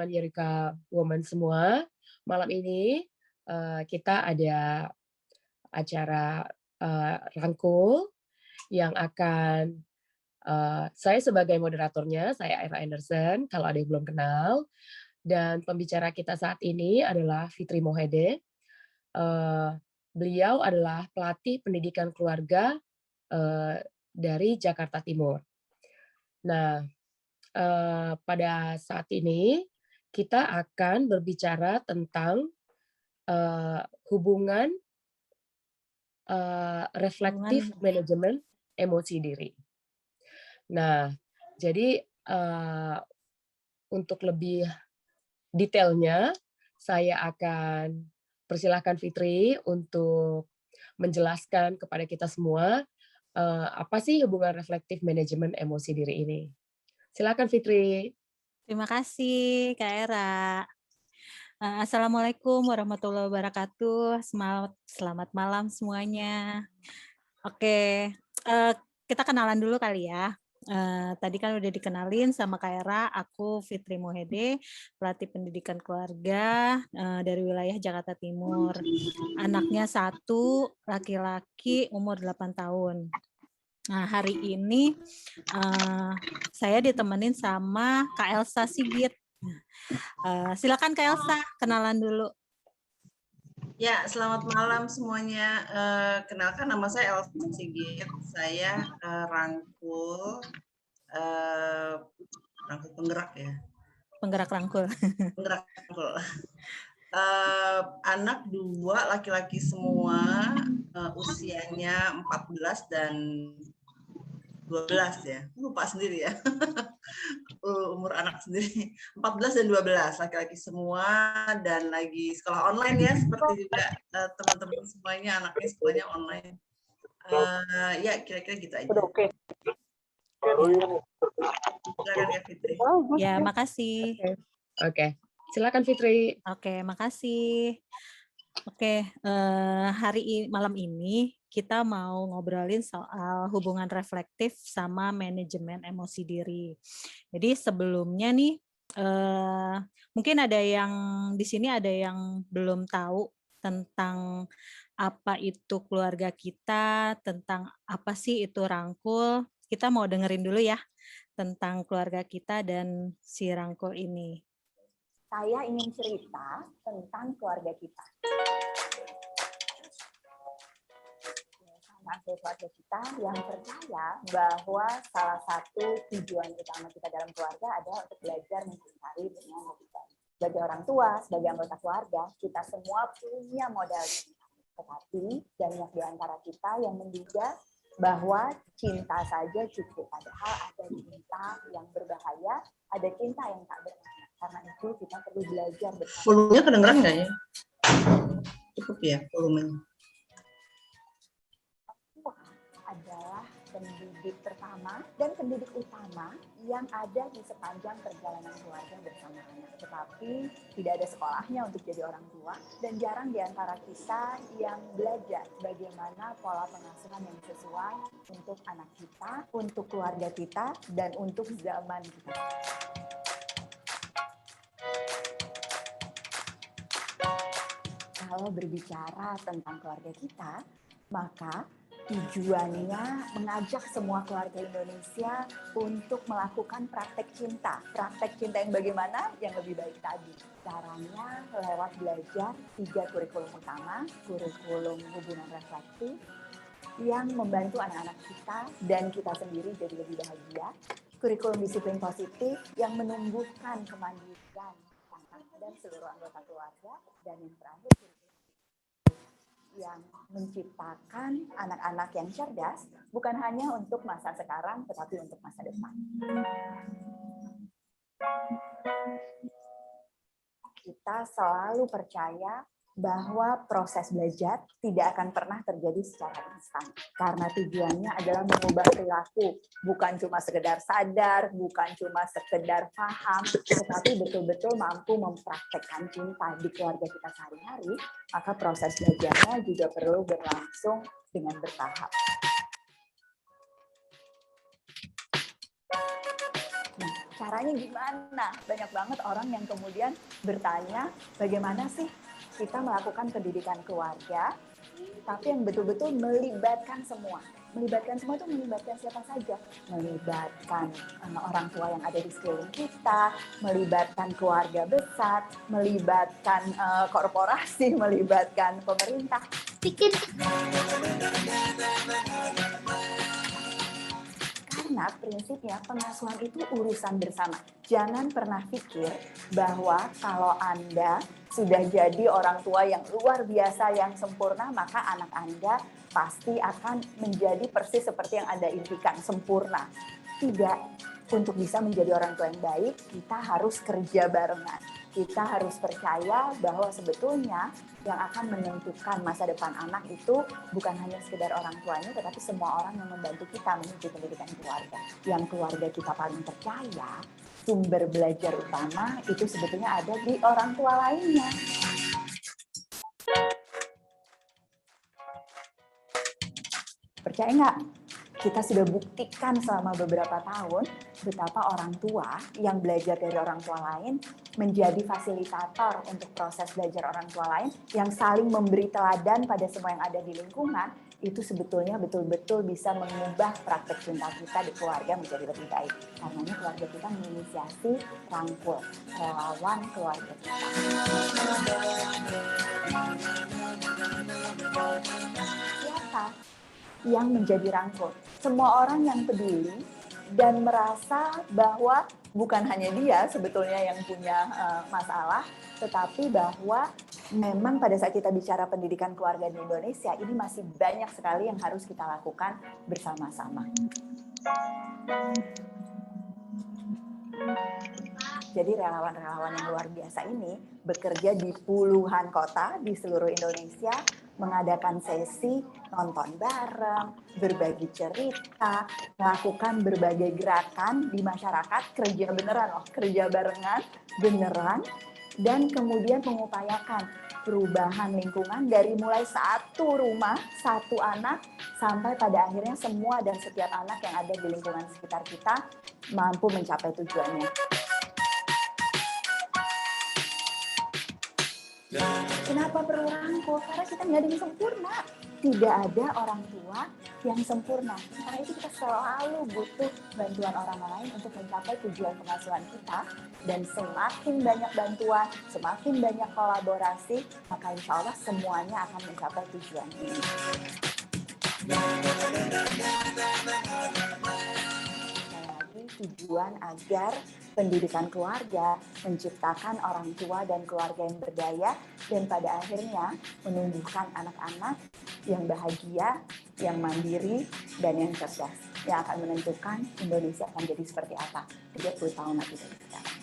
teman-teman Eureka Woman semua. Malam ini kita ada acara rangkul yang akan saya sebagai moderatornya, saya Eva Anderson, kalau ada yang belum kenal. Dan pembicara kita saat ini adalah Fitri Mohede. Beliau adalah pelatih pendidikan keluarga dari Jakarta Timur. Nah, pada saat ini kita akan berbicara tentang hubungan reflektif manajemen emosi diri. Nah, jadi untuk lebih detailnya, saya akan persilahkan Fitri untuk menjelaskan kepada kita semua apa sih hubungan reflektif manajemen emosi diri ini. Silakan Fitri. Terima kasih Kak Era. Assalamualaikum warahmatullahi wabarakatuh. Selamat malam semuanya. Oke, kita kenalan dulu kali ya. Tadi kan udah dikenalin sama Kak Era, aku Fitri Mohede, pelatih pendidikan keluarga dari wilayah Jakarta Timur. Anaknya 1, laki-laki umur 8 tahun. Nah, hari ini saya ditemenin sama Kak Elsa Sigit. Silakan Kak Elsa, kenalan dulu. Ya, selamat malam semuanya. Kenalkan, nama saya Elsa Sigit. Saya rangkul penggerak ya. Penggerak rangkul. Penggerak rangkul. Anak 2 laki-laki semua, usianya 14 dan 12 ya. Lupa sendiri ya. Umur anak sendiri 14 dan 12, laki-laki semua dan lagi sekolah online ya, seperti juga teman-teman semuanya anaknya sekolahnya online. Ya kira-kira gitu aja. Oke. Silakan ya Fitri. Ya, makasih. Oke. Silakan Fitri. Oke, makasih. Oke, malam ini kita mau ngobrolin soal hubungan reflektif sama manajemen emosi diri. Jadi sebelumnya nih, mungkin ada yang di sini ada yang belum tahu tentang apa itu keluarga kita, tentang apa sih itu rangkul. Kita mau dengerin dulu ya tentang keluarga kita dan si rangkul ini. Saya ingin cerita tentang keluarga kita. Tentang keluarga kita yang percaya bahwa salah satu tujuan utama kita dalam keluarga adalah untuk belajar mencintai dengan lebih baik. Sebagai orang tua, sebagai anggota keluarga, kita semua punya modal cinta. Tetapi banyak di antara kita yang menduga bahwa cinta saja cukup. Padahal ada cinta yang berbahaya, ada cinta yang tak berbahaya. Karena itu kita perlu belajar bersama. Volumenya kedengeran nggak ya? Cukup ya volumenya. Adalah pendidik pertama dan pendidik utama yang ada di sepanjang perjalanan keluarga bersama anak. Tetapi tidak ada sekolahnya untuk jadi orang tua dan jarang di antara kita yang belajar bagaimana pola pengasuhan yang sesuai untuk anak kita, untuk keluarga kita, dan untuk zaman kita. Kalau berbicara tentang keluarga kita, maka tujuannya mengajak semua keluarga Indonesia untuk melakukan praktek cinta. Praktek cinta yang bagaimana? Yang lebih baik tadi. Caranya lewat belajar 3 kurikulum utama, kurikulum hubungan reflektif, yang membantu anak-anak kita dan kita sendiri jadi lebih bahagia. Kurikulum disiplin positif yang menumbuhkan kemandirian dan seluruh anggota keluarga. Dan yang terakhir, yang menciptakan anak-anak yang cerdas, bukan hanya untuk masa sekarang, tetapi untuk masa depan. Kita selalu percaya bahwa proses belajar tidak akan pernah terjadi secara instan. Karena tujuannya adalah mengubah perilaku. Bukan cuma sekedar sadar, bukan cuma sekedar paham, tetapi betul-betul mampu mempraktekkan cinta di keluarga kita sehari-hari, maka proses belajarnya juga perlu berlangsung dengan bertahap. Nah, caranya gimana? Banyak banget orang yang kemudian bertanya, bagaimana sih kita melakukan pendidikan keluarga, tapi yang betul-betul melibatkan semua. Melibatkan semua itu melibatkan siapa saja? Melibatkan orang tua yang ada di sekeliling kita, melibatkan keluarga besar, melibatkan korporasi, melibatkan pemerintah. Karena prinsipnya pengasuhan itu urusan bersama. Jangan pernah pikir bahwa kalau Anda sudah jadi orang tua yang luar biasa, yang sempurna, maka anak Anda pasti akan menjadi persis seperti yang Anda impikan, sempurna. Tidak. Untuk bisa menjadi orang tua yang baik, kita harus kerja barengan. Kita harus percaya bahwa sebetulnya yang akan menentukan masa depan anak itu bukan hanya sekedar orang tuanya, tetapi semua orang yang membantu kita menuju pendidikan keluarga. Yang keluarga kita paling percaya, sumber belajar utama itu sebetulnya ada di orang tua lainnya. Percaya nggak? Kita sudah buktikan selama beberapa tahun betapa orang tua yang belajar dari orang tua lain menjadi fasilitator untuk proses belajar orang tua lain yang saling memberi teladan pada semua yang ada di lingkungan, itu sebetulnya betul-betul bisa mengubah praktek cinta kita di keluarga menjadi lebih baik. Karenanya keluarga kita menginisiasi Rangkul, relawan keluarga kita. Siapa yang menjadi Rangkul? Semua orang yang peduli dan merasa bahwa bukan hanya dia sebetulnya yang punya masalah, tetapi bahwa memang pada saat kita bicara pendidikan keluarga di Indonesia, ini masih banyak sekali yang harus kita lakukan bersama-sama. Jadi relawan-relawan yang luar biasa ini bekerja di puluhan kota di seluruh Indonesia, mengadakan sesi nonton bareng, berbagi cerita, melakukan berbagai gerakan di masyarakat, kerja beneran loh, kerja barengan beneran, dan kemudian mengupayakan perubahan lingkungan dari mulai satu rumah, satu anak, sampai pada akhirnya semua dan setiap anak yang ada di lingkungan sekitar kita mampu mencapai tujuannya. Kenapa perlu rangkul? Karena kita nggak ada yang sempurna. Tidak ada orang tua yang sempurna. Karena itu kita selalu butuh bantuan orang lain untuk mencapai tujuan pengasuhan kita. Dan semakin banyak bantuan, semakin banyak kolaborasi, maka insya Allah semuanya akan mencapai tujuan ini. Tujuan agar pendidikan keluarga menciptakan orang tua dan keluarga yang berdaya dan pada akhirnya menumbuhkan anak-anak yang bahagia, yang mandiri, dan yang cerdas yang akan menentukan Indonesia akan jadi seperti apa 30 tahun lagi dari sekarang.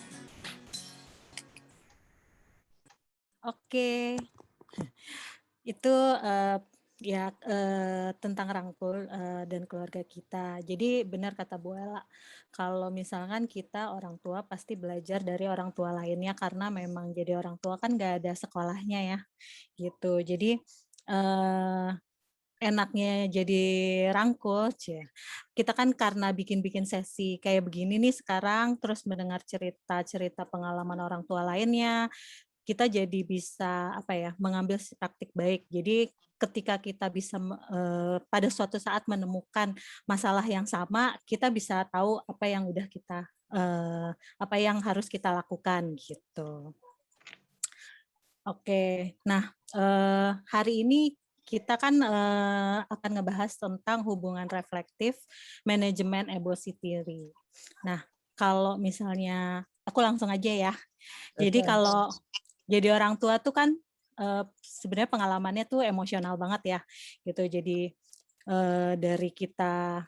Oke, itu tentang Rangkul dan keluarga kita. Jadi benar kata Bu Ella, kalau misalkan kita orang tua pasti belajar dari orang tua lainnya karena memang jadi orang tua kan nggak ada sekolahnya ya, gitu. Jadi enaknya jadi Rangkul, kita kan karena bikin-bikin sesi kayak begini nih sekarang, terus mendengar cerita-cerita pengalaman orang tua lainnya, kita jadi bisa mengambil praktik baik. Jadi ketika kita bisa pada suatu saat menemukan masalah yang sama, kita bisa tahu apa yang udah kita apa yang harus kita lakukan gitu. Oke, nah hari ini kita kan akan ngebahas tentang hubungan reflektif, manajemen emosi theory. Nah, kalau misalnya aku langsung aja ya. Jadi kalau jadi orang tua tuh kan sebenarnya pengalamannya tuh emosional banget ya, gitu. Jadi dari kita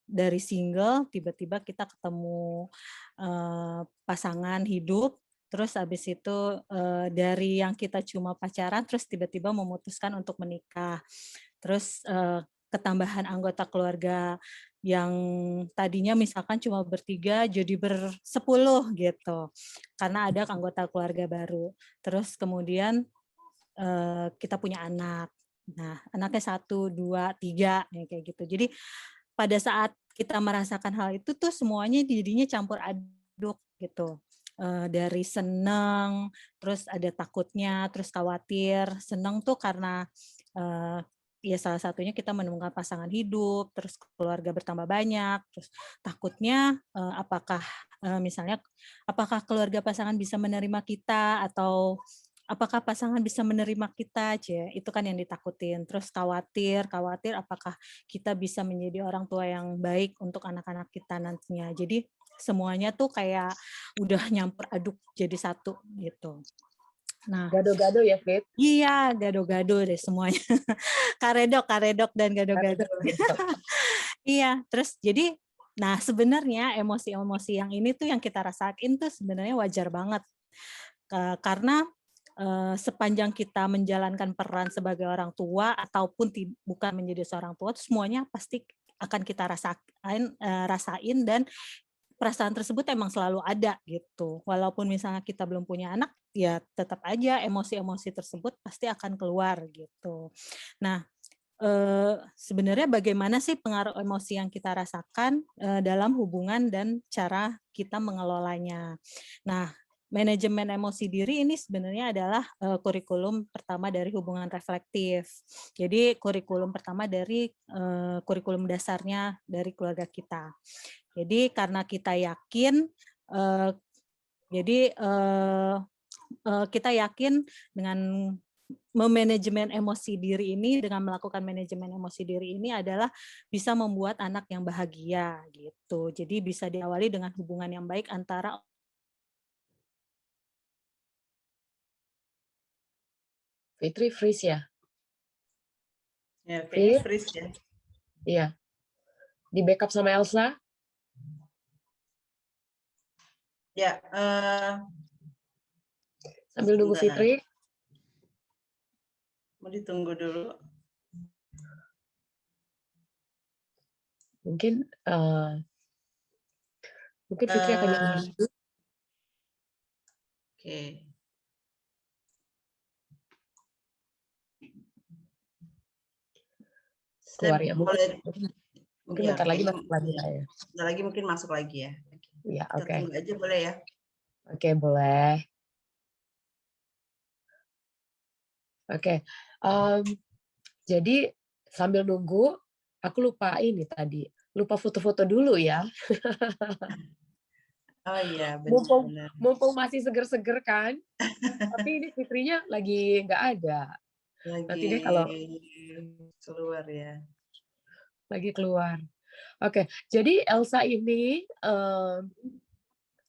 dari single tiba-tiba kita ketemu pasangan hidup, terus habis itu dari yang kita cuma pacaran, terus tiba-tiba memutuskan untuk menikah, terus ketambahan anggota keluarga yang tadinya misalkan cuma bertiga jadi bersepuluh gitu, karena ada anggota keluarga baru. Terus kemudian kita punya anak. Nah, anaknya 1, 2, 3 kayak gitu. Jadi pada saat kita merasakan hal itu tuh semuanya jadinya campur aduk gitu. Dari seneng, terus ada takutnya, terus khawatir. Seneng tuh karena ya salah satunya kita menemukan pasangan hidup, terus keluarga bertambah banyak, terus takutnya misalnya apakah keluarga pasangan bisa menerima kita, atau apakah pasangan bisa menerima kita, itu kan yang ditakutin. Terus khawatir apakah kita bisa menjadi orang tua yang baik untuk anak-anak kita nantinya. Jadi semuanya tuh kayak udah nyampur aduk jadi satu gitu. Nah, Gado-gado ya, Fit? iya, gado-gado deh semuanya. Karedok dan gado-gado. Iya, terus jadi nah sebenarnya emosi-emosi yang ini tuh yang kita rasain tuh sebenarnya wajar banget. Karena sepanjang kita menjalankan peran sebagai orang tua ataupun bukan menjadi seorang tua, semuanya pasti akan kita rasain dan perasaan tersebut emang selalu ada gitu. Walaupun misalnya kita belum punya anak, ya tetap aja emosi-emosi tersebut pasti akan keluar gitu. Nah, sebenarnya bagaimana sih pengaruh emosi yang kita rasakan dalam hubungan dan cara kita mengelolanya. Nah, manajemen emosi diri ini sebenarnya adalah kurikulum pertama dari hubungan reflektif. Jadi kurikulum pertama dari kurikulum dasarnya dari keluarga kita. Jadi karena kita yakin, kita yakin dengan memanajemen emosi diri ini, dengan melakukan manajemen emosi diri ini adalah bisa membuat anak yang bahagia gitu. Jadi bisa diawali dengan hubungan yang baik antara Fitri freeze ya? Ya, kayaknya Fit? freeze ya. Iya. Di backup sama Elsa? Ya, Sambil nunggu sebentar. Fitri. Mau ditunggu dulu. Mungkin Fitri akan nyanyi. Oke. Keluar ya, boleh, mungkin ya, bentar lagi kayaknya masuk lagi ya. bentar lagi mungkin masuk lagi ya. Iya, Kita oke. tunggu aja boleh ya. Oke, boleh. Oke. Jadi sambil nunggu, aku lupa ini tadi. Lupa foto-foto dulu ya. Oh iya, benar. Mumpung masih seger-seger kan. Tapi ini Fitrinya lagi nggak ada. Nanti deh kalau keluar ya. lagi keluar. Oke, jadi Elsa ini Saya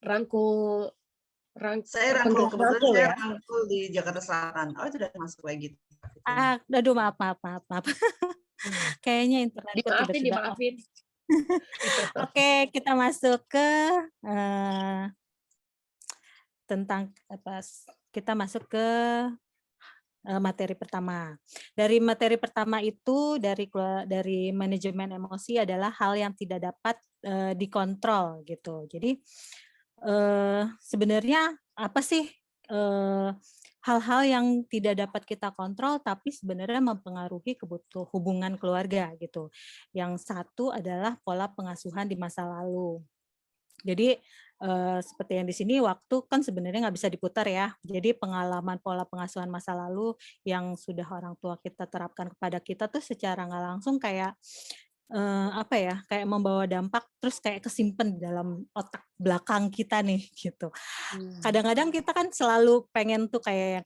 rangkul, kebetulan saya ya? rangkul di Jakarta Selatan. Oh, itu udah masuk lagi. aduh maaf. Kayaknya internetku tiba-tiba off. Dimaafin. Oke, kita masuk ke kita masuk ke materi pertama. Dari materi pertama itu dari manajemen emosi adalah hal yang tidak dapat dikontrol gitu. Jadi sebenarnya apa sih hal-hal yang tidak dapat kita kontrol tapi sebenarnya mempengaruhi hubungan keluarga gitu. Yang satu adalah pola pengasuhan di masa lalu. Jadi seperti yang di sini waktu kan sebenarnya nggak bisa diputar ya. Jadi pengalaman pola pengasuhan masa lalu yang sudah orang tua kita terapkan kepada kita tuh secara nggak langsung kayak kayak membawa dampak terus kayak kesimpan di dalam otak belakang kita nih gitu. Kadang-kadang kita kan selalu pengen tuh kayak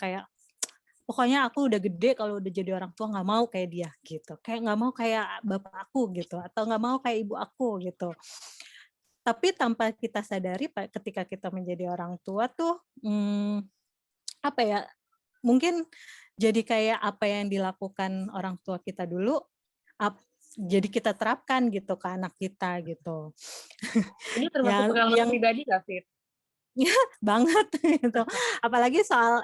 pokoknya aku udah gede kalau udah jadi orang tua nggak mau kayak dia gitu. Kayak nggak mau kayak bapak aku gitu atau nggak mau kayak ibu aku gitu. Tapi tanpa kita sadari ketika kita menjadi orang tua tuh mungkin jadi kayak apa yang dilakukan orang tua kita dulu jadi kita terapkan gitu ke anak kita gitu. Ini termasuk pengalaman pribadi nggak, Fit? Banget gitu. Apalagi soal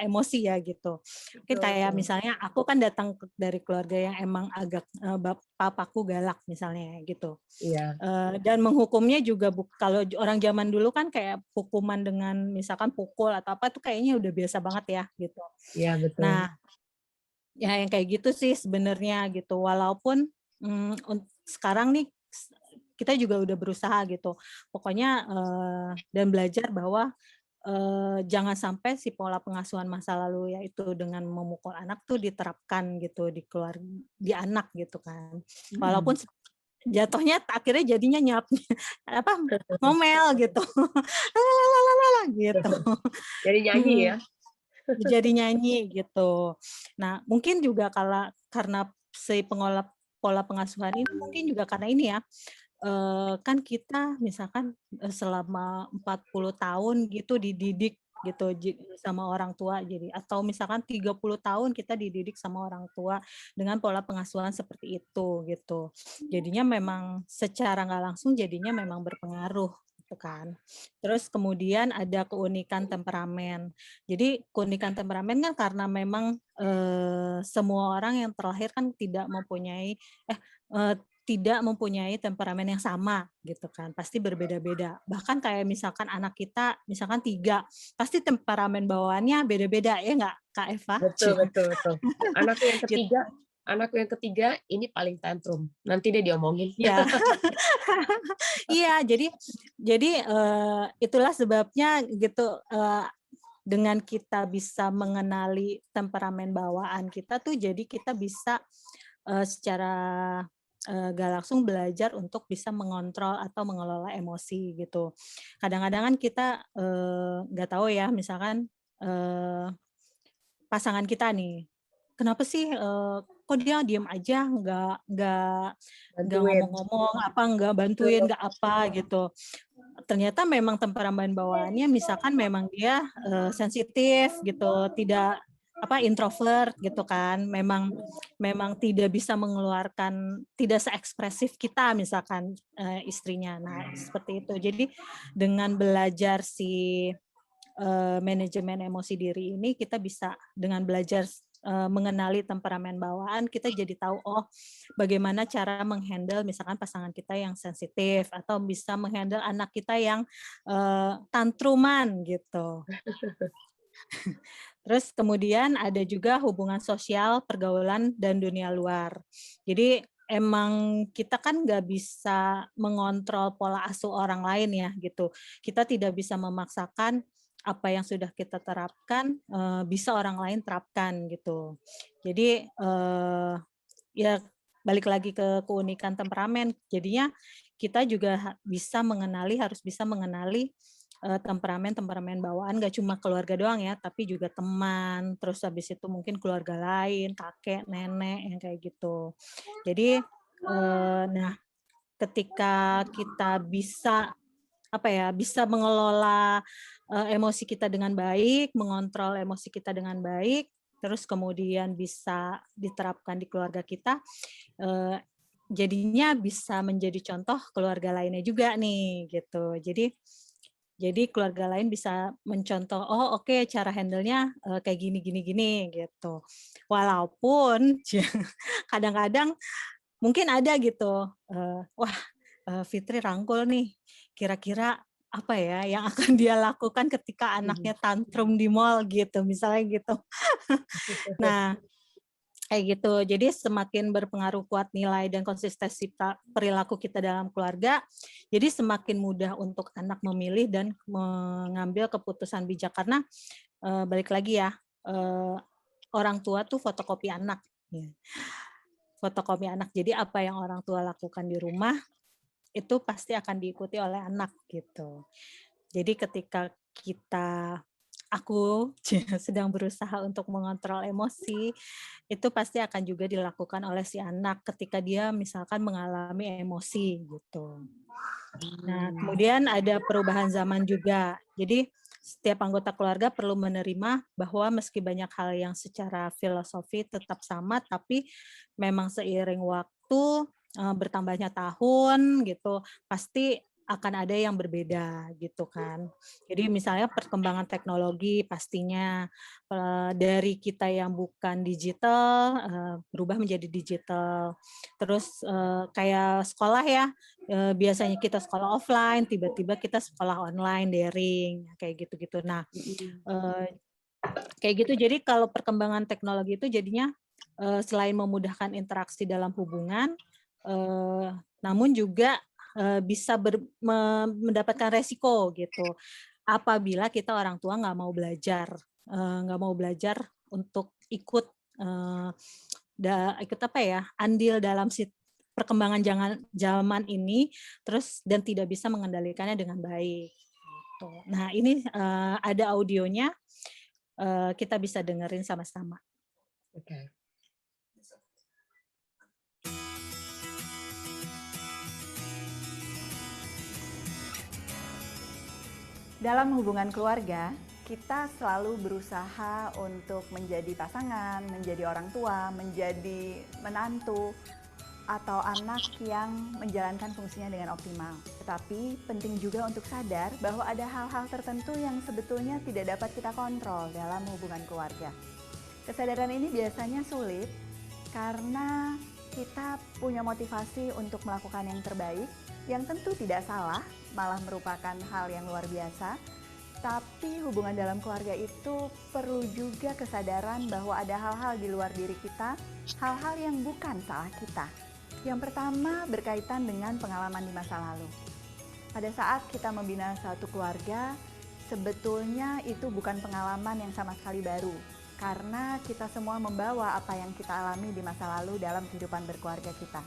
emosi ya gitu. Mungkin kayak misalnya aku kan datang dari keluarga yang emang agak papaku galak misalnya gitu. Iya. Dan menghukumnya juga kalau orang zaman dulu kan kayak hukuman dengan misalkan pukul atau apa tuh kayaknya udah biasa banget ya gitu. Iya, betul. Nah, ya yang kayak gitu sih sebenarnya gitu. Walaupun sekarang nih kita juga udah berusaha gitu. Pokoknya dan belajar bahwa jangan sampai si pola pengasuhan masa lalu yaitu dengan memukul anak tuh diterapkan gitu di anak gitu kan. Walaupun jatuhnya akhirnya jadinya ngomel gitu. Lalalala gitu. Jadi nyanyi ya. Jadi nyanyi gitu. Nah, mungkin juga karena si pola pengasuhan ini mungkin juga karena ini ya, kan kita misalkan selama 40 tahun gitu dididik gitu sama orang tua, jadi atau misalkan 30 tahun kita dididik sama orang tua dengan pola pengasuhan seperti itu gitu. Jadinya memang secara nggak langsung jadinya memang berpengaruh gitu kan. Terus kemudian ada keunikan temperamen. Jadi keunikan temperamen kan karena memang semua orang yang terlahir kan tidak mempunyai temperamen yang sama gitu kan, pasti berbeda-beda. Bahkan kayak misalkan anak kita misalkan 3, pasti temperamen bawaannya beda-beda ya nggak Kak Eva? Betul. Anakku yang Gitu. ketiga ini paling tantrum. Nanti dia diomongin. Ya. Iya, jadi itulah sebabnya gitu dengan kita bisa mengenali temperamen bawaan kita tuh jadi kita bisa secara gak langsung belajar untuk bisa mengontrol atau mengelola emosi gitu. Kadang-kadang kan kita nggak tahu ya, misalkan pasangan kita nih, kenapa sih kok dia diem aja nggak Bantuin. ngomong-ngomong apa nggak bantuin nggak apa gitu. Ternyata memang temperamen bawaannya misalkan memang dia sensitif gitu, tidak introvert gitu kan, memang tidak bisa mengeluarkan, tidak seekspresif kita misalkan istrinya. Nah seperti itu. Jadi dengan belajar si manajemen emosi diri ini, kita bisa dengan belajar mengenali temperamen bawaan, kita jadi tahu bagaimana cara menghandle misalkan pasangan kita yang sensitif atau bisa menghandle anak kita yang tantruman gitu. Terus kemudian ada juga hubungan sosial, pergaulan, dan dunia luar. Jadi emang kita kan nggak bisa mengontrol pola asuh orang lain ya gitu. Kita tidak bisa memaksakan apa yang sudah kita terapkan bisa orang lain terapkan gitu. Jadi ya balik lagi ke keunikan temperamen. Jadinya kita juga harus bisa mengenali temperamen bawaan, gak cuma keluarga doang ya, tapi juga teman, terus habis itu mungkin keluarga lain, kakek, nenek, yang kayak gitu. Jadi, nah ketika kita bisa bisa mengelola emosi kita dengan baik, mengontrol emosi kita dengan baik, terus kemudian bisa diterapkan di keluarga kita, jadinya bisa menjadi contoh keluarga lainnya juga nih, gitu. Jadi keluarga lain bisa mencontoh, oke, cara handle-nya kayak gini gitu. Walaupun kadang-kadang mungkin ada gitu, Fitri rangkul nih, kira-kira apa ya yang akan dia lakukan ketika anaknya tantrum di mall gitu, misalnya gitu. Nah, kayak gitu. Jadi semakin berpengaruh kuat nilai dan konsistensi perilaku kita dalam keluarga, jadi semakin mudah untuk anak memilih dan mengambil keputusan bijak. Karena balik lagi ya, orang tua tuh fotokopi anak. Fotokopi anak. Jadi apa yang orang tua lakukan di rumah, itu pasti akan diikuti oleh anak gitu. Jadi ketika aku sedang berusaha untuk mengontrol emosi, itu pasti akan juga dilakukan oleh si anak ketika dia misalkan mengalami emosi gitu. Nah, kemudian ada perubahan zaman juga. Jadi setiap anggota keluarga perlu menerima bahwa meski banyak hal yang secara filosofi tetap sama, tapi memang seiring waktu, bertambahnya tahun gitu, pasti akan ada yang berbeda gitu kan. Jadi misalnya perkembangan teknologi pastinya dari kita yang bukan digital berubah menjadi digital. Terus kayak sekolah ya, biasanya kita sekolah offline, tiba-tiba kita sekolah online, daring, kayak gitu-gitu. Nah, kayak gitu. Jadi kalau perkembangan teknologi itu jadinya selain memudahkan interaksi dalam hubungan, namun juga bisa mendapatkan resiko gitu. Apabila kita orang tua nggak mau belajar untuk ikut ikut apa ya, andil dalam perkembangan zaman ini, terus dan tidak bisa mengendalikannya dengan baik. Gitu. Nah ini ada audionya, kita bisa dengerin sama-sama. Oke. Dalam hubungan keluarga, kita selalu berusaha untuk menjadi pasangan, menjadi orang tua, menjadi menantu, atau anak yang menjalankan fungsinya dengan optimal. Tetapi penting juga untuk sadar bahwa ada hal-hal tertentu yang sebetulnya tidak dapat kita kontrol dalam hubungan keluarga. Kesadaran ini biasanya sulit karena kita punya motivasi untuk melakukan yang terbaik, yang tentu tidak salah, malah merupakan hal yang luar biasa. Tapi hubungan dalam keluarga itu perlu juga kesadaran bahwa ada hal-hal di luar diri kita, hal-hal yang bukan salah kita. Yang pertama berkaitan dengan pengalaman di masa lalu. Pada saat kita membina satu keluarga, sebetulnya itu bukan pengalaman yang sama sekali baru. Karena kita semua membawa apa yang kita alami di masa lalu dalam kehidupan berkeluarga kita.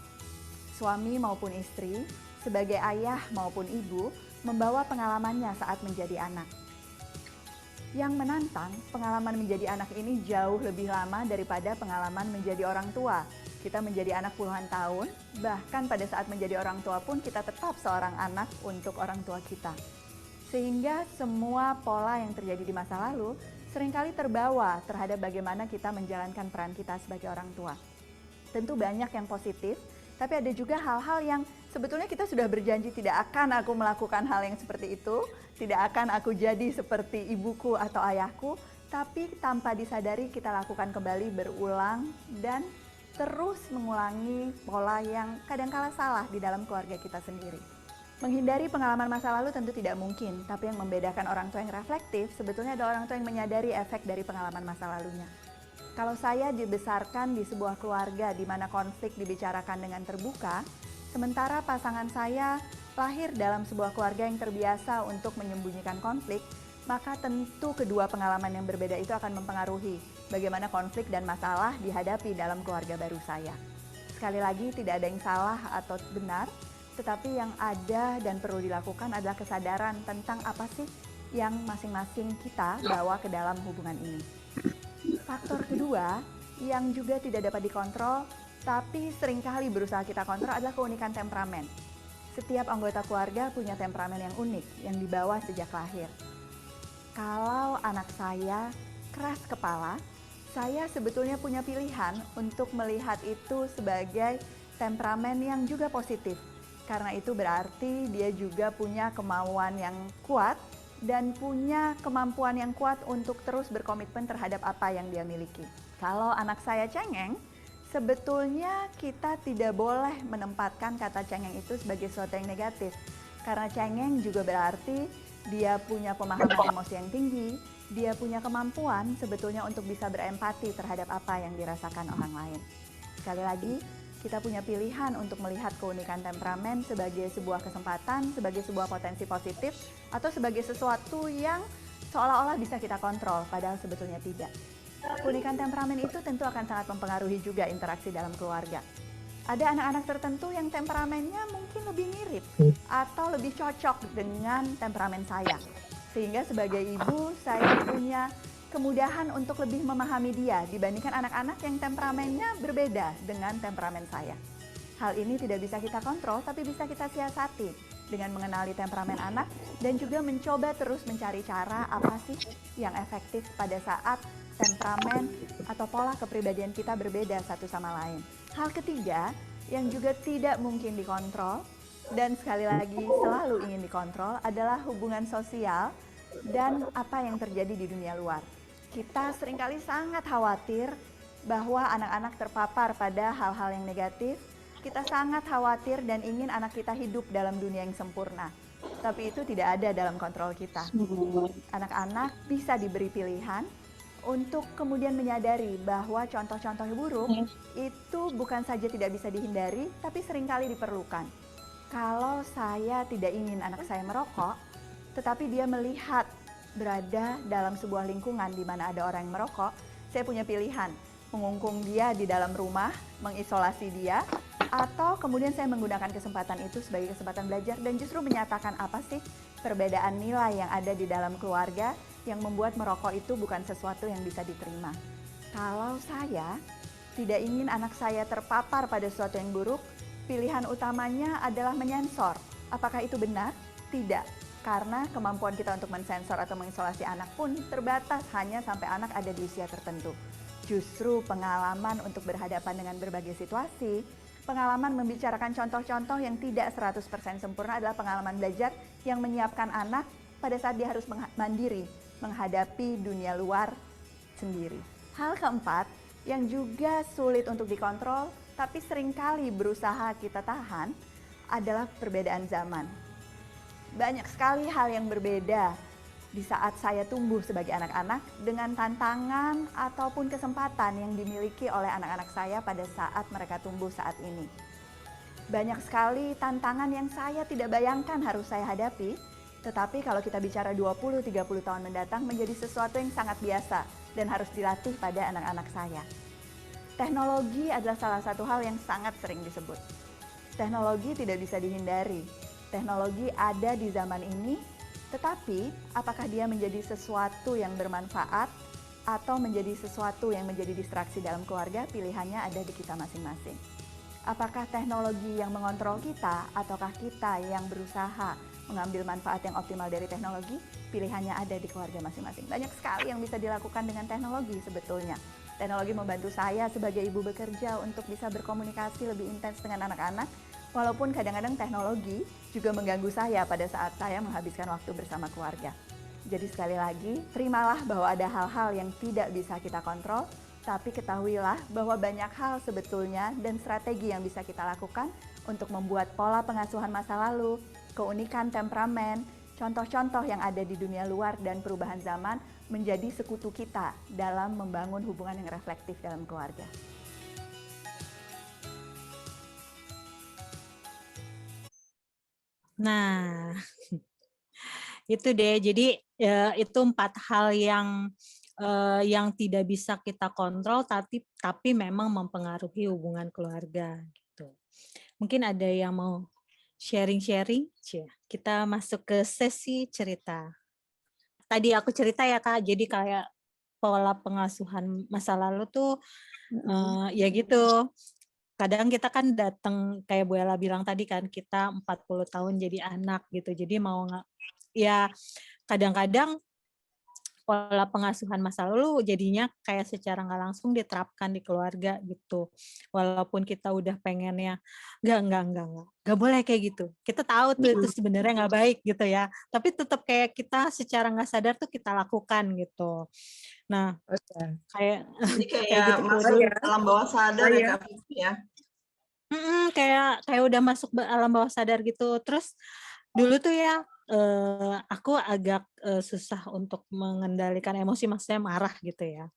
Suami maupun istri, sebagai ayah maupun ibu, membawa pengalamannya saat menjadi anak. Yang menantang, pengalaman menjadi anak ini jauh lebih lama daripada pengalaman menjadi orang tua. Kita menjadi anak puluhan tahun, bahkan pada saat menjadi orang tua pun kita tetap seorang anak untuk orang tua kita. Sehingga semua pola yang terjadi di masa lalu seringkali terbawa terhadap bagaimana kita menjalankan peran kita sebagai orang tua. Tentu banyak yang positif, tapi ada juga hal-hal yang sebetulnya kita sudah berjanji tidak akan aku melakukan hal yang seperti itu, tidak akan aku jadi seperti ibuku atau ayahku, tapi tanpa disadari kita lakukan kembali berulang dan terus mengulangi pola yang kadangkala salah di dalam keluarga kita sendiri. Menghindari pengalaman masa lalu tentu tidak mungkin, tapi yang membedakan orang tua yang reflektif sebetulnya ada orang tua yang menyadari efek dari pengalaman masa lalunya. Kalau saya dibesarkan di sebuah keluarga di mana konflik dibicarakan dengan terbuka, sementara pasangan saya lahir dalam sebuah keluarga yang terbiasa untuk menyembunyikan konflik, maka tentu kedua pengalaman yang berbeda itu akan mempengaruhi bagaimana konflik dan masalah dihadapi dalam keluarga baru saya. Sekali lagi, tidak ada yang salah atau benar, tetapi yang ada dan perlu dilakukan adalah kesadaran tentang apa sih yang masing-masing kita bawa ke dalam hubungan ini. Faktor kedua yang juga tidak dapat dikontrol, tapi seringkali berusaha kita kontrol adalah keunikan temperamen. Setiap anggota keluarga punya temperamen yang unik, yang dibawa sejak lahir. Kalau anak saya keras kepala, saya sebetulnya punya pilihan untuk melihat itu sebagai temperamen yang juga positif. Karena itu berarti dia juga punya kemauan yang kuat dan punya kemampuan yang kuat untuk terus berkomitmen terhadap apa yang dia miliki. Kalau anak saya cengeng, sebetulnya kita tidak boleh menempatkan kata cengeng itu sebagai sesuatu yang negatif. Karena cengeng juga berarti dia punya pemahaman emosi yang tinggi, dia punya kemampuan sebetulnya untuk bisa berempati terhadap apa yang dirasakan orang lain. Sekali lagi, kita punya pilihan untuk melihat keunikan temperamen sebagai sebuah kesempatan, sebagai sebuah potensi positif, atau sebagai sesuatu yang seolah-olah bisa kita kontrol, padahal sebetulnya tidak. Keunikan temperamen itu tentu akan sangat mempengaruhi juga interaksi dalam keluarga. Ada anak-anak tertentu yang temperamennya mungkin lebih mirip atau lebih cocok dengan temperamen saya. Sehingga sebagai ibu, saya punya kemudahan untuk lebih memahami dia dibandingkan anak-anak yang temperamennya berbeda dengan temperamen saya. Hal ini tidak bisa kita kontrol, tapi bisa kita siasati dengan mengenali temperamen anak dan juga mencoba terus mencari cara apa sih yang efektif pada saat temperamen atau pola kepribadian kita berbeda satu sama lain. Hal ketiga yang juga tidak mungkin dikontrol dan sekali lagi selalu ingin dikontrol adalah hubungan sosial dan apa yang terjadi di dunia luar. Kita seringkali sangat khawatir bahwa anak-anak terpapar pada hal-hal yang negatif. Kita sangat khawatir dan ingin anak kita hidup dalam dunia yang sempurna. Tapi itu tidak ada dalam kontrol kita. Anak-anak bisa diberi pilihan untuk kemudian menyadari bahwa contoh-contoh buruk itu bukan saja tidak bisa dihindari, tapi seringkali diperlukan. Kalau saya tidak ingin anak saya merokok, tetapi dia melihat berada dalam sebuah lingkungan di mana ada orang yang merokok, saya punya pilihan, mengungkung dia di dalam rumah, mengisolasi dia, atau kemudian saya menggunakan kesempatan itu sebagai kesempatan belajar dan justru menyatakan apa sih perbedaan nilai yang ada di dalam keluarga yang membuat merokok itu bukan sesuatu yang bisa diterima. Kalau saya tidak ingin anak saya terpapar pada sesuatu yang buruk, pilihan utamanya adalah menyensor. Apakah itu benar? Tidak. Karena kemampuan kita untuk mensensor atau mengisolasi anak pun terbatas hanya sampai anak ada di usia tertentu. Justru pengalaman untuk berhadapan dengan berbagai situasi, pengalaman membicarakan contoh-contoh yang tidak 100% sempurna adalah pengalaman belajar yang menyiapkan anak pada saat dia harus mandiri, menghadapi dunia luar sendiri. Hal keempat, yang juga sulit untuk dikontrol, tapi seringkali berusaha kita tahan, adalah perbedaan zaman. Banyak sekali hal yang berbeda di saat saya tumbuh sebagai anak-anak dengan tantangan ataupun kesempatan yang dimiliki oleh anak-anak saya pada saat mereka tumbuh saat ini. Banyak sekali tantangan yang saya tidak bayangkan harus saya hadapi, tetapi kalau kita bicara 20-30 tahun mendatang menjadi sesuatu yang sangat biasa dan harus dilatih pada anak-anak saya. Teknologi adalah salah satu hal yang sangat sering disebut. Teknologi tidak bisa dihindari. Teknologi ada di zaman ini, tetapi apakah dia menjadi sesuatu yang bermanfaat atau menjadi sesuatu yang menjadi distraksi dalam keluarga, pilihannya ada di kita masing-masing. Apakah teknologi yang mengontrol kita ataukah kita yang berusaha mengambil manfaat yang optimal dari teknologi, pilihannya ada di keluarga masing-masing. Banyak sekali yang bisa dilakukan dengan teknologi sebetulnya. Teknologi membantu saya sebagai ibu bekerja untuk bisa berkomunikasi lebih intens dengan anak-anak, walaupun kadang-kadang teknologi juga mengganggu saya pada saat saya menghabiskan waktu bersama keluarga. Jadi sekali lagi, terimalah bahwa ada hal-hal yang tidak bisa kita kontrol, tapi ketahuilah bahwa banyak hal sebetulnya dan strategi yang bisa kita lakukan untuk membuat pola pengasuhan masa lalu, keunikan temperamen, contoh-contoh yang ada di dunia luar dan perubahan zaman menjadi sekutu kita dalam membangun hubungan yang reflektif dalam keluarga. Nah, itu deh. Jadi itu 4 hal yang tidak bisa kita kontrol, tapi memang mempengaruhi hubungan keluarga gitu. Mungkin ada yang mau sharing-sharing? Kita masuk ke sesi cerita. Tadi aku cerita ya Kak, jadi kayak pola pengasuhan masa lalu tuh ya gitu. Kadang kita kan datang kayak Bu Ella bilang tadi kan, kita 40 tahun jadi anak gitu. Jadi mau ya kadang-kadang pola pengasuhan masa lalu jadinya kayak secara nggak langsung diterapkan di keluarga gitu. Walaupun kita udah pengennya nggak boleh kayak gitu. Kita tahu tuh itu sebenarnya nggak baik gitu ya. Tapi tetap kayak kita secara nggak sadar tuh kita lakukan gitu. Nah, kayak Jadi kayak gitu masuk alam bawah sadar ya Kak Vivi ya. Kayak udah masuk alam bawah sadar gitu. Terus dulu tuh ya aku agak susah untuk mengendalikan emosi, maksudnya marah gitu ya.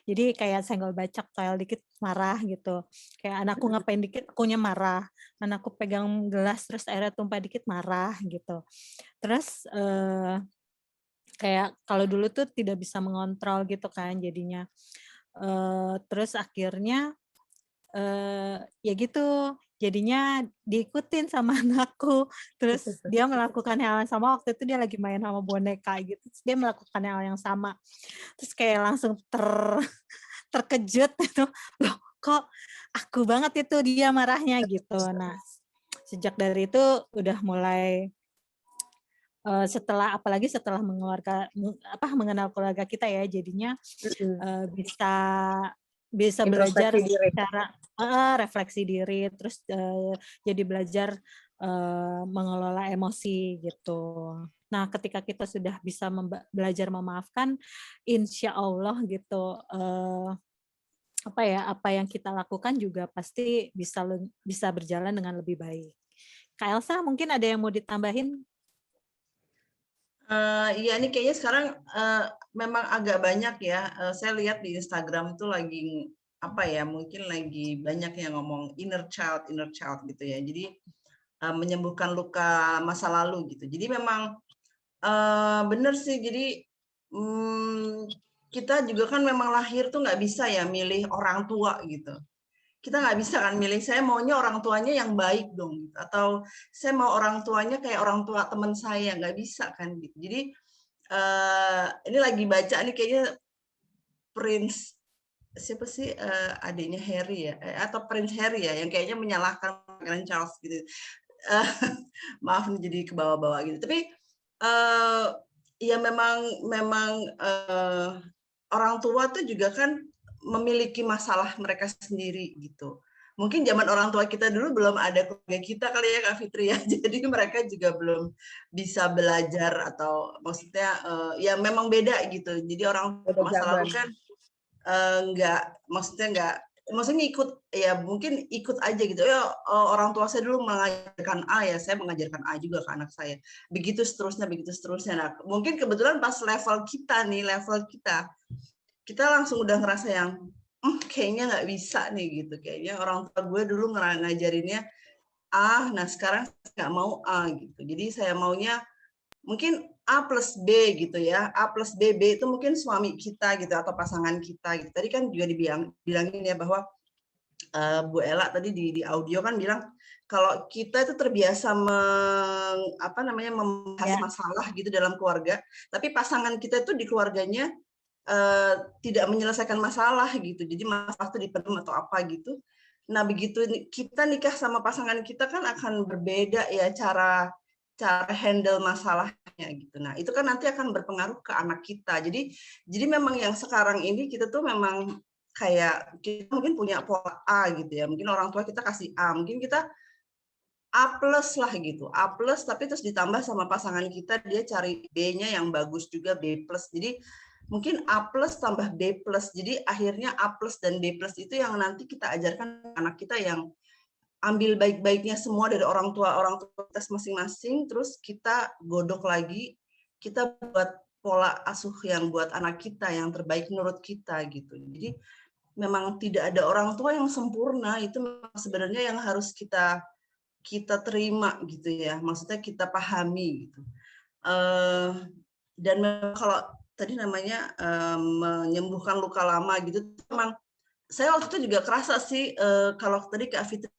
Jadi kayak senggol bacok, toel dikit marah gitu. Kayak anakku ngapain dikit akunya marah. Anakku pegang gelas terus airnya tumpah dikit marah gitu. Terus kayak kalau dulu tuh tidak bisa mengontrol gitu kan jadinya. Terus akhirnya ya gitu, jadinya diikutin sama anakku, terus dia melakukan hal yang sama. Waktu itu dia lagi main sama boneka gitu, terus dia melakukan hal yang sama, terus kayak langsung terkejut gitu, loh kok aku banget itu dia marahnya gitu. Nah sejak dari itu udah mulai apalagi setelah mengenal keluarga kita ya, jadinya bisa belajar secara refleksi diri, terus jadi belajar mengelola emosi gitu. Nah, ketika kita sudah bisa belajar memaafkan, insya Allah gitu, apa yang kita lakukan juga pasti bisa berjalan dengan lebih baik. Kak Elsa, mungkin ada yang mau ditambahin? Iya, ini kayaknya sekarang memang agak banyak ya. Saya lihat di Instagram tuh lagi mungkin lagi banyak yang ngomong inner child gitu ya. Jadi menyembuhkan luka masa lalu gitu. Jadi memang bener sih. Jadi kita juga kan memang lahir tuh nggak bisa ya milih orang tua gitu. Kita nggak bisa kan milih, saya maunya orang tuanya yang baik dong, atau saya mau orang tuanya kayak orang tua teman saya, nggak bisa kan gitu. Jadi ini lagi baca nih kayaknya Prince siapa sih adiknya Harry ya, atau Prince Harry ya, yang kayaknya menyalahkan Pangeran Charles gitu. Maaf nih jadi ke bawah-bawah gitu. Tapi ya memang orang tua tuh juga kan memiliki masalah mereka sendiri gitu. Mungkin zaman orang tua kita dulu belum ada keluarga kita kali ya Kak Fitri ya. Jadi mereka juga belum bisa belajar atau maksudnya ya memang beda gitu. Jadi orang Beda masa lalu zaman. kan maksudnya ikut ya, mungkin ikut aja gitu ya. Orang tua saya dulu mengajarkan A ya, saya mengajarkan A juga ke anak saya, begitu seterusnya. Nah mungkin kebetulan pas level kita langsung udah ngerasa yang kayaknya nggak bisa nih gitu, kayaknya orang tua gue dulu ngajarinnya A, nah sekarang nggak mau A gitu, jadi saya maunya mungkin A plus B gitu ya, A plus B, B itu mungkin suami kita gitu atau pasangan kita gitu. Tadi kan juga bilangin ya bahwa Bu Ella tadi di audio kan bilang kalau kita itu terbiasa membahas masalah gitu dalam keluarga, tapi pasangan kita itu di keluarganya tidak menyelesaikan masalah gitu, jadi masalah itu dipendam atau apa gitu. Nah begitu kita nikah sama pasangan kita kan akan berbeda ya cara handle masalahnya gitu. Nah itu kan nanti akan berpengaruh ke anak kita. Jadi memang yang sekarang ini kita tuh memang kayak kita mungkin punya pola A gitu ya, mungkin orang tua kita kasih A, mungkin kita A plus lah gitu, A plus tapi terus ditambah sama pasangan kita, dia cari B-nya yang bagus juga, B plus. Jadi mungkin A plus tambah B plus. Jadi akhirnya A plus dan B plus itu yang nanti kita ajarkan anak kita, yang ambil baik-baiknya semua dari orang tua kita masing-masing, terus kita godok lagi, kita buat pola asuh yang buat anak kita yang terbaik menurut kita gitu. Jadi memang tidak ada orang tua yang sempurna, itu sebenarnya yang harus kita terima gitu ya, maksudnya kita pahami gitu. Dan kalau tadi namanya menyembuhkan luka lama gitu, memang saya waktu itu juga kerasa sih, kalau tadi Kak Fitri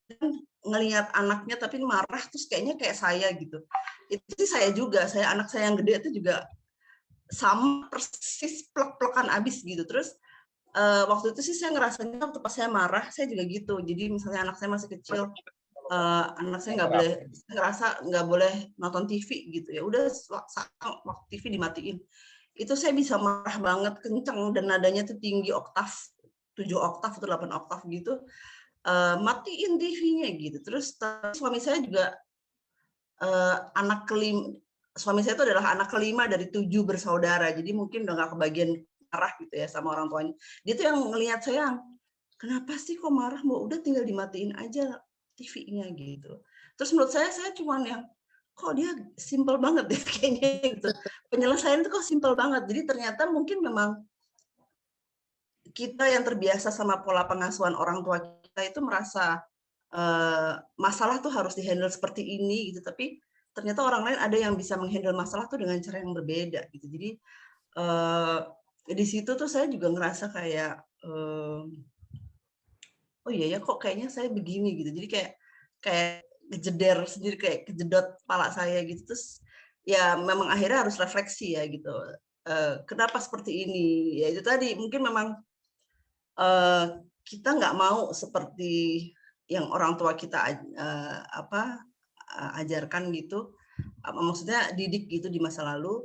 ngelihat anaknya tapi marah terus kayaknya kayak saya gitu. Itu sih saya juga, anak saya yang gede itu juga sama persis plek-plekan abis gitu. Terus waktu itu sih saya ngerasanya waktu pas saya marah saya juga gitu. Jadi misalnya anak saya masih kecil, anak saya nggak boleh nonton TV gitu ya. Udah waktu TV dimatiin. Itu saya bisa marah banget kenceng dan nadanya tuh tinggi, oktav 7 oktav atau 8 oktav gitu, matiin TV-nya gitu. Terus suami saya juga suami saya itu adalah anak kelima dari 7 bersaudara, jadi mungkin udah nggak kebagian marah gitu ya sama orang tuanya. Dia tuh yang ngelihat saya, kenapa sih kok marah, Mbak? Udah tinggal dimatiin aja TV-nya gitu. Terus menurut saya cuman yang, kok dia simple banget deh kayaknya gitu. Penyelesaian itu kok simple banget. Jadi ternyata mungkin memang kita yang terbiasa sama pola pengasuhan orang tua kita itu merasa masalah tuh harus dihandle seperti ini gitu, tapi ternyata orang lain ada yang bisa menghandle masalah tuh dengan cara yang berbeda gitu. Jadi di situ tuh saya juga ngerasa kayak oh iya ya kok kayaknya saya begini gitu. Jadi kayak kejeder sendiri, kayak kejedot kepala saya gitu. Terus ya memang akhirnya harus refleksi ya gitu. Kenapa seperti ini? Ya itu tadi mungkin memang kita nggak mau seperti yang orang tua kita ajarkan gitu, maksudnya didik gitu di masa lalu,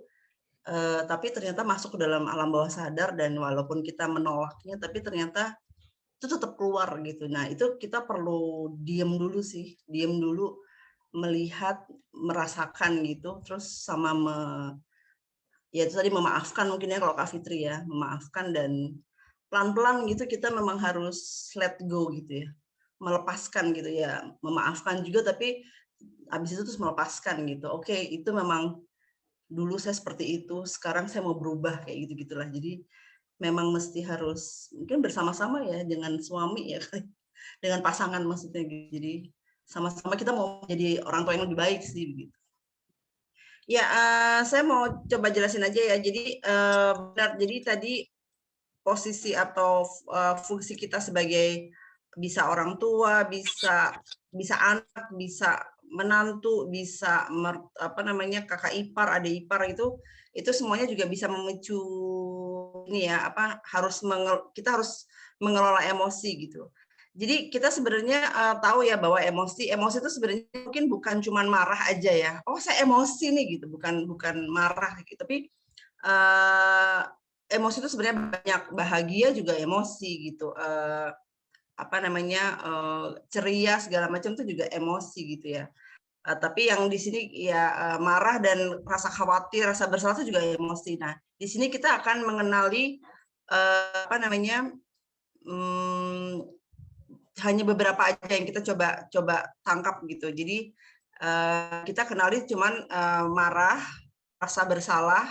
tapi ternyata masuk ke dalam alam bawah sadar dan walaupun kita menolaknya, tapi ternyata itu tetap keluar gitu. Nah itu kita perlu diem dulu sih, diem dulu, melihat, merasakan gitu, terus sama ya itu tadi memaafkan mungkin ya kalau Kak Fitri ya, memaafkan dan pelan-pelan gitu kita memang harus let go gitu ya, melepaskan gitu ya, memaafkan juga tapi habis itu terus melepaskan gitu. Oke, itu memang dulu saya seperti itu, sekarang saya mau berubah kayak gitu-gitulah. Jadi memang mesti harus mungkin bersama-sama ya dengan suami ya, dengan pasangan maksudnya gitu. Jadi sama-sama kita mau jadi orang tua yang lebih baik sih begitu. Ya, saya mau coba jelasin aja ya. Jadi benar, jadi tadi posisi atau fungsi kita sebagai bisa orang tua, bisa anak, bisa menantu, bisa kakak ipar, adik ipar, itu semuanya juga bisa memicu ini ya, kita harus mengelola emosi gitu. Jadi kita sebenarnya tahu ya bahwa emosi itu sebenarnya mungkin bukan cuma marah aja ya. Oh, saya emosi nih gitu, bukan marah gitu. Tapi emosi itu sebenarnya banyak, bahagia juga emosi gitu. Ceria segala macam itu juga emosi gitu ya. Tapi yang di sini ya marah dan rasa khawatir, rasa bersalah itu juga emosi. Nah, di sini kita akan mengenali hanya beberapa aja yang kita coba tangkap gitu. Jadi kita kenali cuman marah, rasa bersalah,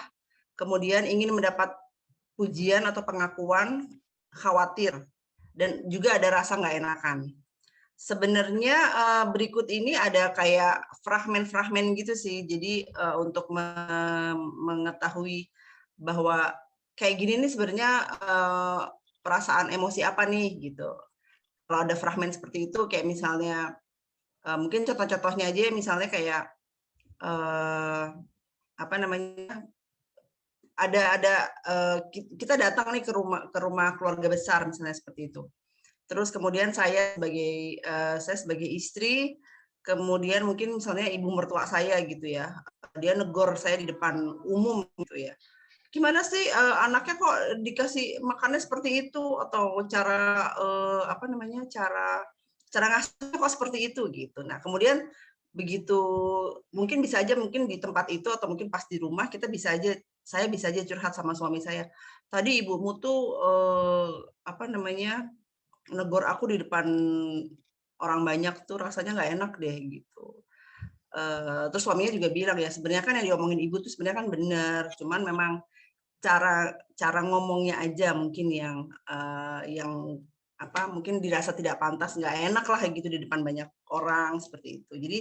kemudian ingin mendapat pujian atau pengakuan, khawatir, dan juga ada rasa nggak enakan. Sebenarnya berikut ini ada kayak fragmen-fragmen gitu sih. Jadi untuk mengetahui bahwa kayak gini nih sebenarnya perasaan emosi apa nih gitu. Kalau ada fragmen seperti itu, kayak misalnya mungkin contoh-contohnya aja, misalnya kayak kita datang nih ke rumah keluarga besar misalnya seperti itu. Terus kemudian saya sebagai istri, kemudian mungkin misalnya ibu mertua saya gitu ya, dia negor saya di depan umum gitu ya. Gimana sih anaknya kok dikasih makannya seperti itu, atau cara cara ngasihnya kok seperti itu gitu. Nah, kemudian begitu mungkin bisa aja mungkin di tempat itu atau mungkin pas di rumah saya bisa aja curhat sama suami saya. Tadi ibumu tuh negor aku di depan orang banyak tuh rasanya nggak enak deh gitu. Terus suaminya juga bilang ya sebenarnya kan yang diomongin ibu tuh sebenarnya kan benar, cuman memang cara ngomongnya aja mungkin yang mungkin dirasa tidak pantas, nggak enak lah gitu di depan banyak orang seperti itu. Jadi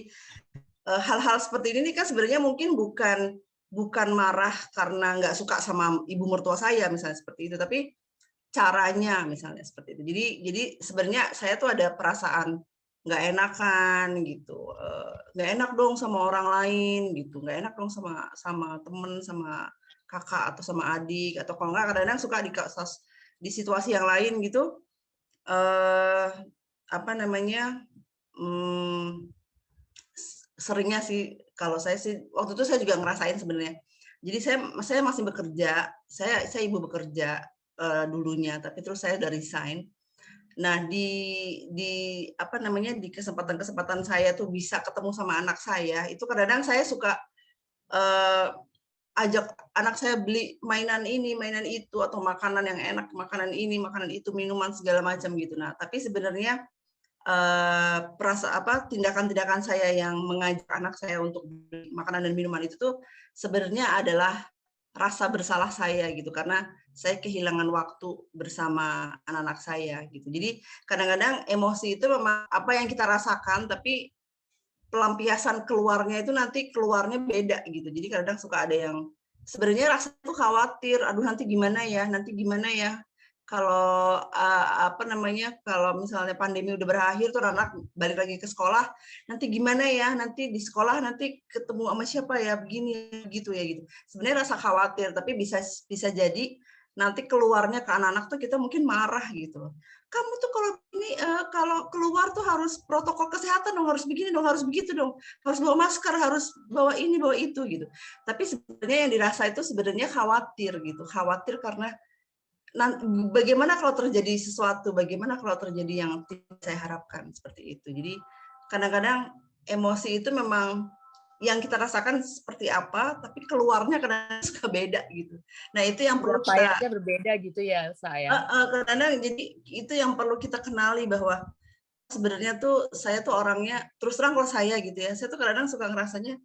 hal-hal seperti ini kan sebenarnya mungkin bukan marah karena nggak suka sama ibu mertua saya misalnya seperti itu, tapi caranya misalnya seperti itu. Jadi sebenarnya saya tuh ada perasaan nggak enakan gitu, nggak enak dong sama orang lain gitu, nggak enak dong sama temen, sama kakak atau sama adik, atau kalau nggak kadang-kadang suka di situasi yang lain gitu, seringnya sih kalau saya sih waktu itu saya juga ngerasain sebenarnya. Jadi saya masih bekerja, saya ibu bekerja dulunya, tapi terus saya udah resign. Nah, di kesempatan-kesempatan saya tuh bisa ketemu sama anak saya, itu kadang-kadang saya suka ajak anak saya beli mainan ini, mainan itu, atau makanan yang enak, makanan ini, makanan itu, minuman segala macam gitu. Nah, tapi sebenarnya tindakan-tindakan saya yang mengajak anak saya untuk beli makanan dan minuman itu tuh sebenarnya adalah rasa bersalah saya gitu, karena saya kehilangan waktu bersama anak-anak saya gitu. Jadi kadang-kadang emosi itu memang apa yang kita rasakan, tapi pelampiasan keluarnya itu nanti keluarnya beda gitu. Jadi kadang suka ada yang sebenarnya rasa itu khawatir, aduh nanti gimana ya kalau kalau misalnya pandemi udah berakhir tuh anak balik lagi ke sekolah, nanti gimana ya, nanti di sekolah nanti ketemu sama siapa ya, begini gitu ya gitu. Sebenarnya rasa khawatir, tapi bisa jadi nanti keluarnya ke anak-anak tuh kita mungkin marah gitu. Kamu tuh kalau keluar tuh harus protokol kesehatan dong, harus begini dong, harus begitu dong, harus bawa masker, harus bawa ini, bawa itu gitu. Tapi sebenarnya yang dirasa itu sebenarnya khawatir gitu, khawatir karena bagaimana kalau terjadi sesuatu, bagaimana kalau terjadi yang tidak saya harapkan seperti itu. Jadi kadang-kadang emosi itu memang yang kita rasakan seperti apa, tapi keluarnya kadang-kadang suka beda gitu. Nah itu yang perlu kita berbeda gitu ya saya. kadang-kadang jadi itu yang perlu kita kenali, bahwa sebenarnya tuh saya tuh orangnya, terus terang kalau saya gitu ya, saya tuh kadang-kadang suka ngerasanya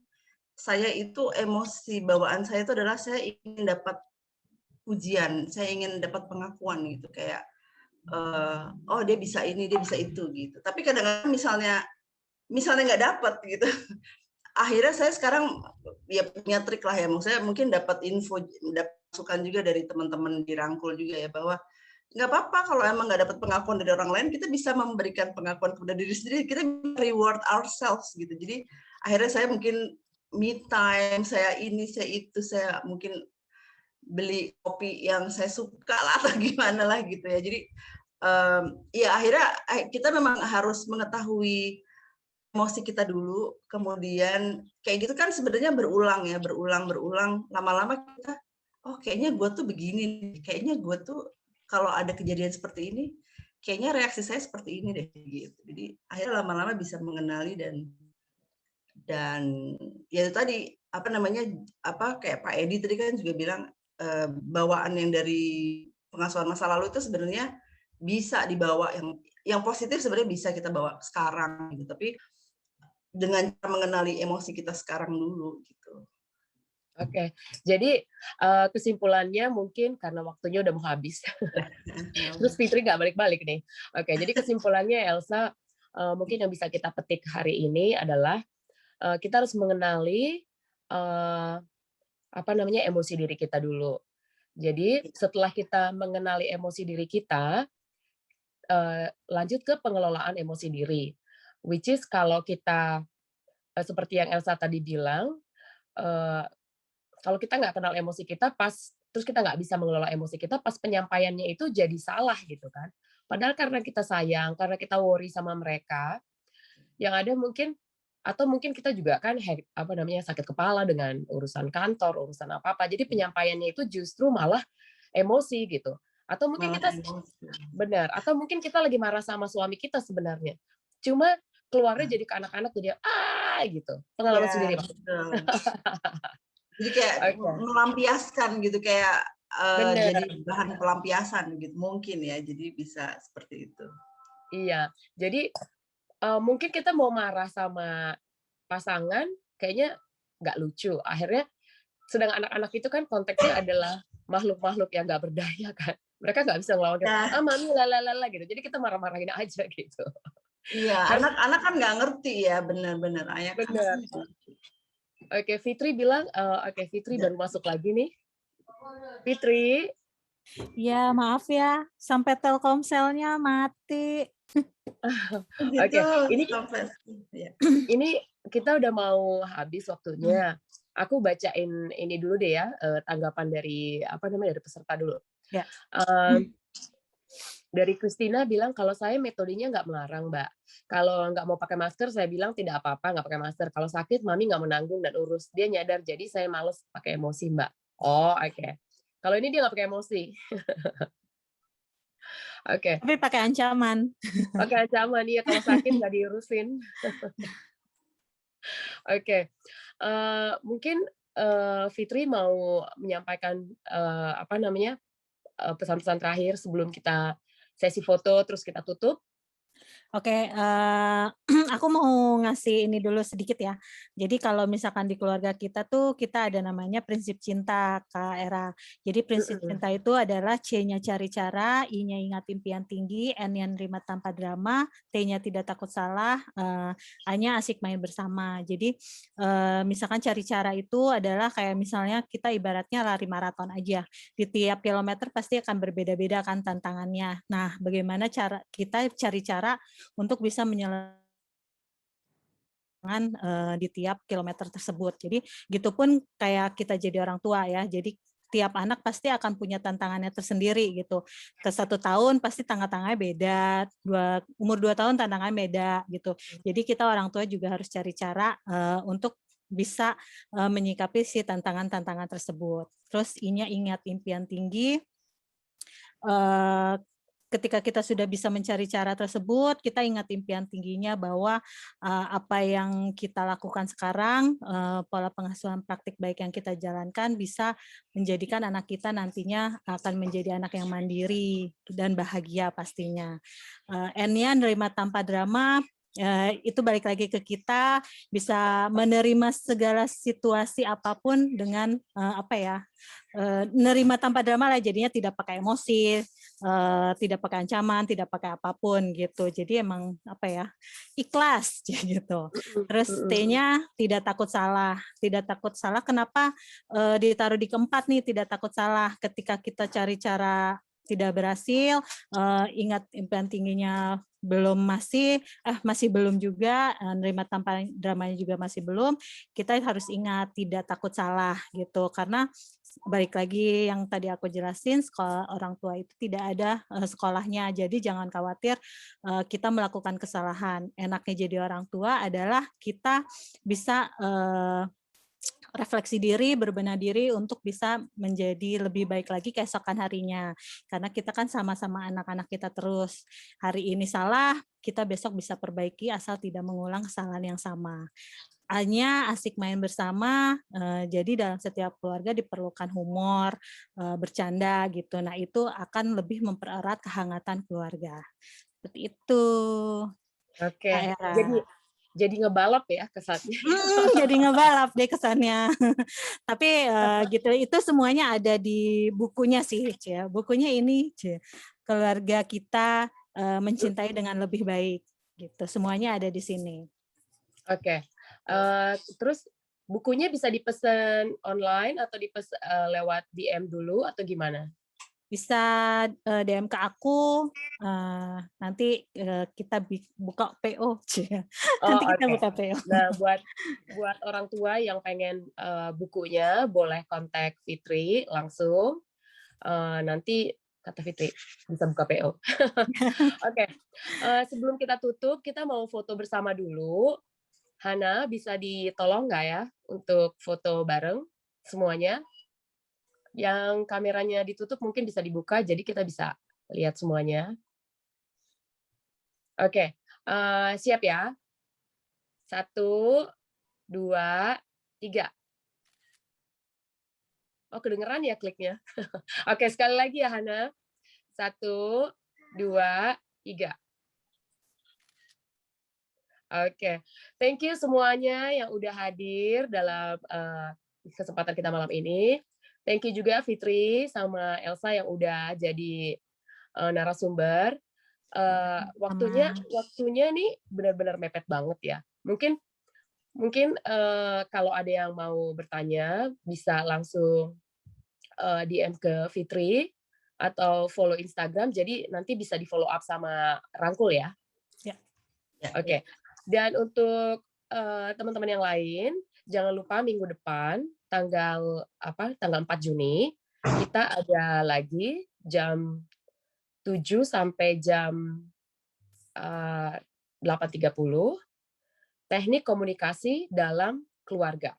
saya itu emosi bawaan saya itu adalah saya ingin dapat pujian, saya ingin dapat pengakuan gitu, kayak oh dia bisa ini, dia bisa itu gitu. Tapi kadang-kadang misalnya misalnya nggak dapat gitu, akhirnya saya sekarang ya punya trik lah ya, maksudnya mungkin dapat info, dapat masukan juga dari teman-teman di Rangkul juga ya, bahwa nggak apa-apa kalau emang nggak dapat pengakuan dari orang lain, kita bisa memberikan pengakuan kepada diri sendiri, kita reward ourselves gitu. Jadi akhirnya saya mungkin me time, saya ini, saya itu, saya mungkin beli kopi yang saya suka lah atau gimana lah gitu ya. Jadi ya akhirnya kita memang harus mengetahui emosi kita dulu, kemudian kayak gitu kan sebenarnya berulang ya, berulang, lama-lama kita, oh kayaknya gue tuh begini, kayaknya gue tuh kalau ada kejadian seperti ini, kayaknya reaksi saya seperti ini deh gitu. Jadi akhirnya lama-lama bisa mengenali dan ya itu tadi apa namanya, apa kayak Pak Edi tadi kan juga bilang bawaan yang dari pengasuhan masa lalu itu sebenarnya bisa dibawa, yang positif sebenarnya bisa kita bawa sekarang gitu, tapi dengan mengenali emosi kita sekarang dulu gitu. Oke, jadi kesimpulannya mungkin karena waktunya udah mau habis. Terus Fitri nggak balik-balik nih. Oke, jadi kesimpulannya Elsa, mungkin yang bisa kita petik hari ini adalah kita harus mengenali apa namanya, emosi diri kita dulu. Jadi setelah kita mengenali emosi diri kita, lanjut ke pengelolaan emosi diri. Which is kalau kita seperti yang Elsa tadi bilang, kalau kita nggak kenal emosi kita terus kita nggak bisa mengelola emosi kita, pas penyampaiannya itu jadi salah gitu kan. Padahal karena kita sayang, karena kita worry sama mereka, yang ada mungkin atau mungkin kita juga kan apa namanya, sakit kepala dengan urusan kantor, urusan apa-apa. Jadi penyampaiannya itu justru malah emosi gitu. Atau mungkin Malah kita emosi. benar, atau mungkin kita lagi marah sama suami kita sebenarnya. Cuma keluarnya jadi ke anak-anak jadi gitu. Pengalaman Iya, sendiri, Pak. betul. Jadi kayak Oke. melampiaskan gitu, kayak Bener. jadi bahan pelampiasan gitu mungkin ya. Jadi bisa seperti itu. Iya. Jadi mungkin kita mau marah sama pasangan kayaknya nggak lucu. Akhirnya sedang anak-anak itu kan konteksnya adalah makhluk-makhluk yang nggak berdaya kan. Mereka nggak bisa ngelawan kita, Ya, mami lalalala gitu. Jadi kita marah-marahin aja gitu. iya, Harus anak-anak kan nggak ngerti ya, benar-benar. Anak kan bener. nggak ngerti. Oke, Fitri bilang, oke Fitri baru masuk lagi nih. Fitri, Ya, maaf ya, sampai Telkomselnya mati. oke, ini Sampai ya. ini kita udah mau habis waktunya. Aku bacain ini dulu deh ya, tanggapan dari apa namanya, dari peserta dulu. Ya. Dari Christina bilang, kalau saya metodenya nggak melarang, Mbak. Kalau nggak mau pakai masker, saya bilang tidak apa-apa, nggak pakai masker. Kalau sakit, mami nggak mau nanggung dan urus. Dia nyadar, jadi saya males pakai emosi, Mbak. Oh, oke. Kalau ini dia nggak pakai emosi. Oke. Tapi pakai ancaman. Pakai ancaman, iya. Kalau sakit nggak diurusin. Oke. Mungkin Fitri mau menyampaikan apa namanya, pesan-pesan terakhir sebelum kita sesi foto terus kita tutup. Oke, aku mau ngasih ini dulu sedikit ya. Jadi kalau misalkan di keluarga kita tuh kita ada namanya prinsip cinta, Kak Era. Jadi prinsip cinta itu adalah C-nya cari cara, I-nya ingat impian tinggi, N-nya nerima tanpa drama, T-nya tidak takut salah, A-nya asik main bersama. Jadi misalkan cari cara itu adalah kayak misalnya kita ibaratnya lari maraton aja. Di tiap kilometer pasti akan berbeda-beda kan tantangannya. Nah, bagaimana cara kita cari cara untuk bisa menyelesaikan di tiap kilometer tersebut. Jadi gitu pun kayak kita jadi orang tua ya. Jadi tiap anak pasti akan punya tantangannya tersendiri gitu. Ke 1 tahun pasti tantangannya beda, umur 2 tahun tantangannya beda gitu. Jadi kita orang tua juga harus cari cara untuk bisa menyikapi si tantangan-tantangan tersebut. Terus I-nya ingat impian tinggi. Ketika kita sudah bisa mencari cara tersebut, kita ingat impian tingginya bahwa apa yang kita lakukan sekarang, pola pengasuhan praktik baik yang kita jalankan bisa menjadikan anak kita nantinya akan menjadi anak yang mandiri dan bahagia pastinya. N-nya nerima tanpa drama, itu balik lagi ke kita bisa menerima segala situasi apapun dengan nerima tanpa drama lah, jadinya tidak pakai emosi, tidak pakai ancaman, tidak pakai apapun gitu. Jadi emang apa ya, ikhlas gitu. Terus T-nya tidak takut salah. Tidak takut salah kenapa ditaruh di keempat nih, tidak takut salah. Ketika kita cari cara tidak berhasil, ingat impian tingginya masih belum juga, nerima tanpa dramanya juga masih belum, kita harus ingat tidak takut salah gitu, karena balik lagi yang tadi aku jelasin, sekolah orang tua itu tidak ada sekolahnya, jadi jangan khawatir kita melakukan kesalahan. Enaknya jadi orang tua adalah kita bisa refleksi diri, berbenah diri untuk bisa menjadi lebih baik lagi keesokan harinya. Karena kita kan sama-sama anak-anak kita terus. Hari ini salah, kita besok bisa perbaiki asal tidak mengulang kesalahan yang sama. Hanya asik main bersama, jadi dalam setiap keluarga diperlukan humor, bercanda gitu. Nah itu akan lebih mempererat kehangatan keluarga. Seperti itu. Oke, Kak Era. jadi ngebalap ya kesannya. Jadi ngebalap deh kesannya. Tapi gitu, itu semuanya ada di bukunya sih, ya. Bukunya ini, keluarga kita mencintai dengan lebih baik, gitu. Semuanya ada di sini. Oke, terus bukunya bisa dipesan online atau lewat DM dulu atau gimana? Bisa DM ke aku, nanti kita buka PO. Nanti kita buka PO. Nah, buat orang tua yang pengen bukunya, boleh kontak Fitri langsung. Nanti kata Fitri bisa buka PO. Oke, sebelum kita tutup, kita mau foto bersama dulu. Hana, bisa ditolong nggak ya untuk foto bareng semuanya? Yang kameranya ditutup mungkin bisa dibuka, jadi kita bisa lihat semuanya. Oke, siap ya? 1, 2, 3. Oh, kedengeran ya kliknya? Oke, sekali lagi ya, Hana. 1, 2, 3. Oke, thank you semuanya yang udah hadir dalam kesempatan kita malam ini. Thank you juga Fitri sama Elsa yang udah jadi narasumber. Waktunya nih benar-benar mepet banget ya. Mungkin kalau ada yang mau bertanya bisa langsung DM ke Fitri atau follow Instagram. Jadi nanti bisa di follow up sama Rangkul ya. Ya. Oke. Dan untuk teman-teman yang lain, jangan lupa minggu depan tanggal 4 Juni kita ada lagi jam 7 sampai jam 8.30 teknik komunikasi dalam keluarga.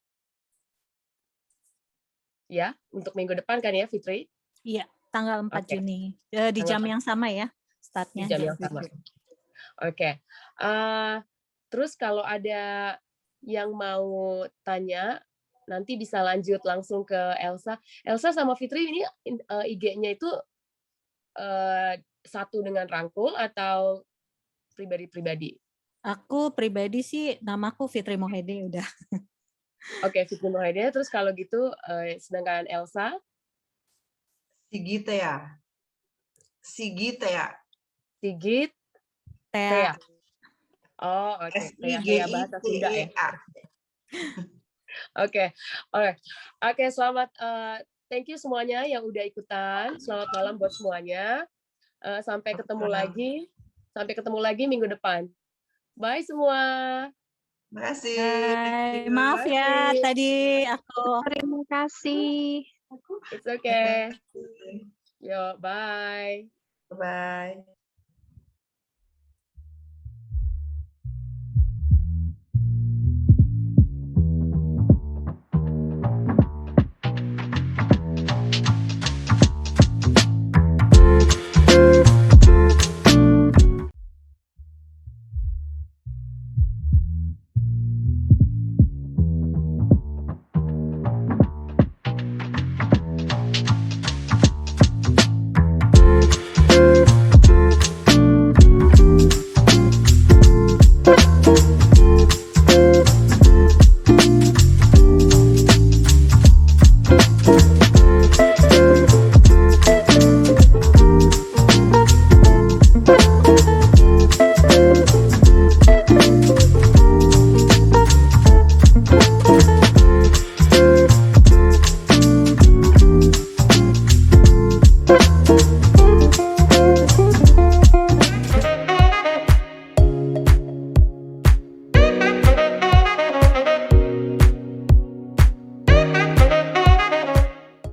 Ya, untuk minggu depan kan ya Fitri? Iya, tanggal 4 Juni. Di jam yang sama ya, startnya. Di jam yang sama. Oke. Terus kalau ada yang mau tanya, nanti bisa lanjut langsung ke Elsa. Elsa sama Fitri ini IG-nya itu satu dengan Rangkul atau pribadi-pribadi? Aku pribadi sih namaku Fitri Mohede udah. Oke, Fitri Mohede. Terus kalau gitu, sedangkan Elsa? Sigit ya. Sigit ya. Sigit Tea. Oh, oke. Tea bahasa Sunda ya. Oke. Oke, selamat. Thank you semuanya yang udah ikutan. Selamat malam buat semuanya. Sampai ketemu lagi minggu depan. Bye semua. Terima kasih. Maaf ya, tadi aku. Terima kasih. It's okay. Yo, bye. Bye.